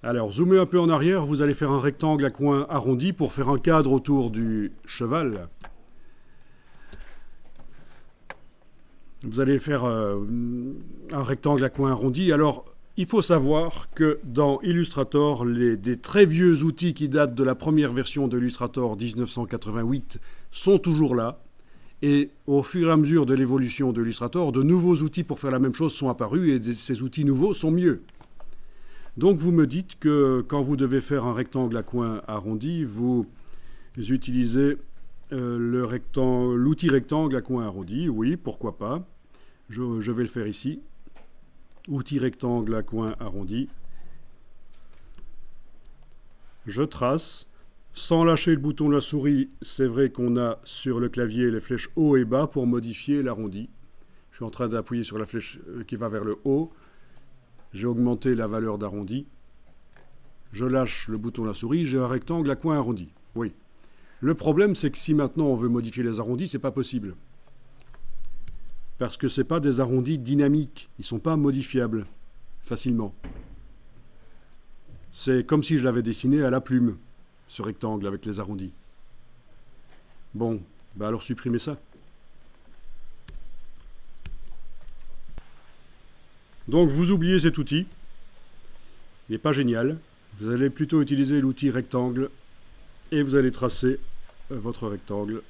Alors, zoomez un peu en arrière, vous allez faire un rectangle à coin arrondi pour faire un cadre autour du cheval. Vous allez faire un rectangle à coin arrondi. Alors, il faut savoir que dans Illustrator, des très vieux outils qui datent de la première version de Illustrator 1988 sont toujours là. Et au fur et à mesure de l'évolution de Illustrator, de nouveaux outils pour faire la même chose sont apparus et ces outils nouveaux sont mieux. Donc vous me dites que quand vous devez faire un rectangle à coin arrondi, vous utilisez l'outil rectangle à coin arrondi. Oui, pourquoi pas. Je vais le faire ici. Outil rectangle à coin arrondi. Je trace. Sans lâcher le bouton de la souris, c'est vrai qu'on a sur le clavier les flèches haut et bas pour modifier l'arrondi. Je suis en train d'appuyer sur la flèche qui va vers le haut. J'ai augmenté la valeur d'arrondi. Je lâche le bouton de la souris, j'ai un rectangle à coin arrondi. Oui. Le problème, c'est que si maintenant on veut modifier les arrondis, c'est pas possible. Parce que ce n'est pas des arrondis dynamiques. Ils ne sont pas modifiables facilement. C'est comme si je l'avais dessiné à la plume, ce rectangle avec les arrondis. Bon, bah alors supprimez ça. Donc vous oubliez cet outil. Il n'est pas génial. Vous allez plutôt utiliser l'outil rectangle et vous allez tracer votre rectangle.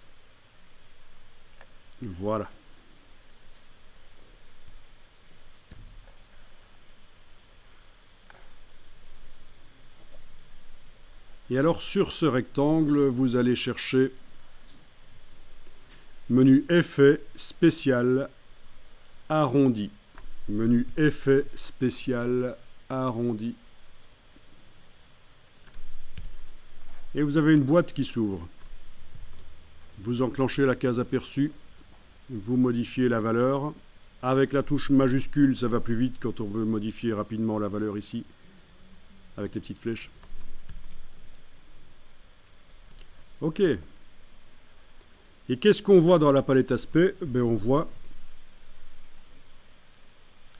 Voilà. Et alors sur ce rectangle, vous allez chercher menu Effet spécial arrondi. Menu Effet spécial arrondi. Et vous avez une boîte qui s'ouvre. Vous enclenchez la case aperçue. Vous modifiez la valeur. Avec la touche majuscule, ça va plus vite quand on veut modifier rapidement la valeur ici. Avec les petites flèches. Ok. Et qu'est-ce qu'on voit dans la palette aspect? Ben, on voit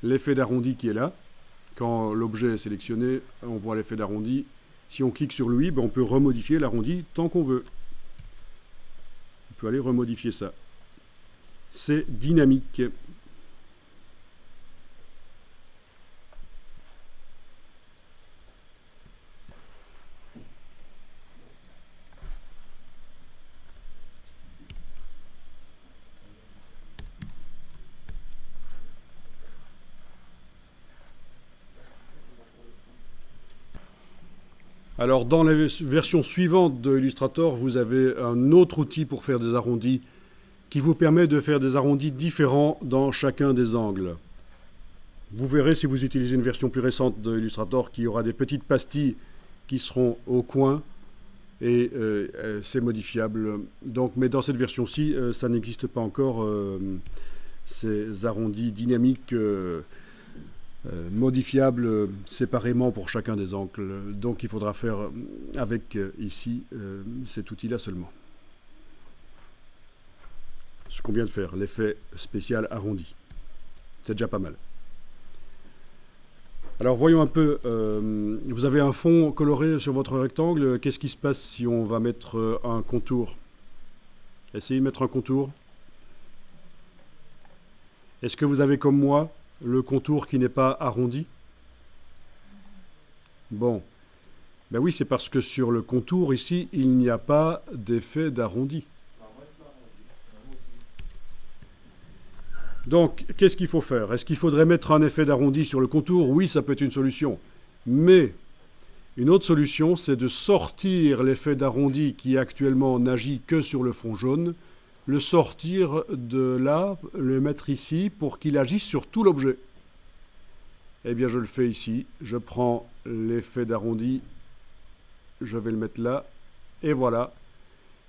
l'effet d'arrondi qui est là. Quand l'objet est sélectionné, on voit l'effet d'arrondi. Si on clique sur lui, ben on peut remodifier l'arrondi tant qu'on veut. On peut aller remodifier ça. C'est dynamique. Alors dans la version suivante de Illustrator, vous avez un autre outil pour faire des arrondis qui vous permet de faire des arrondis différents dans chacun des angles. Vous verrez si vous utilisez une version plus récente de Illustrator qu'il y aura des petites pastilles qui seront au coin et c'est modifiable. Donc, mais dans cette version-ci, ça n'existe pas encore, ces arrondis dynamiques modifiables séparément pour chacun des angles. Donc il faudra faire avec ici cet outil-là seulement. Ce qu'on vient de faire, l'effet spécial arrondi. C'est déjà pas mal. Alors voyons un peu, vous avez un fond coloré sur votre rectangle. Qu'est-ce qui se passe si on va mettre un contour? Essayez de mettre un contour. Est-ce que vous avez comme moi le contour qui n'est pas arrondi? Bon, ben oui, c'est parce que sur le contour ici, il n'y a pas d'effet d'arrondi. Donc, qu'est-ce qu'il faut faire? Est-ce qu'il faudrait mettre un effet d'arrondi sur le contour? Oui, ça peut être une solution. Mais une autre solution, c'est de sortir l'effet d'arrondi qui actuellement n'agit que sur le fond jaune, le sortir de là, le mettre ici pour qu'il agisse sur tout l'objet. Eh bien, je le fais ici. Je prends l'effet d'arrondi, je vais le mettre là, et voilà.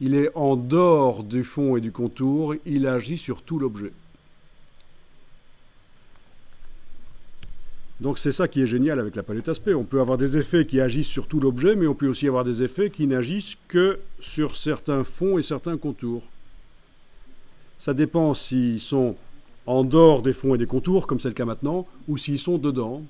Il est en dehors du fond et du contour, il agit sur tout l'objet. Donc c'est ça qui est génial avec la palette aspect. On peut avoir des effets qui agissent sur tout l'objet, mais on peut aussi avoir des effets qui n'agissent que sur certains fonds et certains contours. Ça dépend s'ils sont en dehors des fonds et des contours, comme c'est le cas maintenant, ou s'ils sont dedans.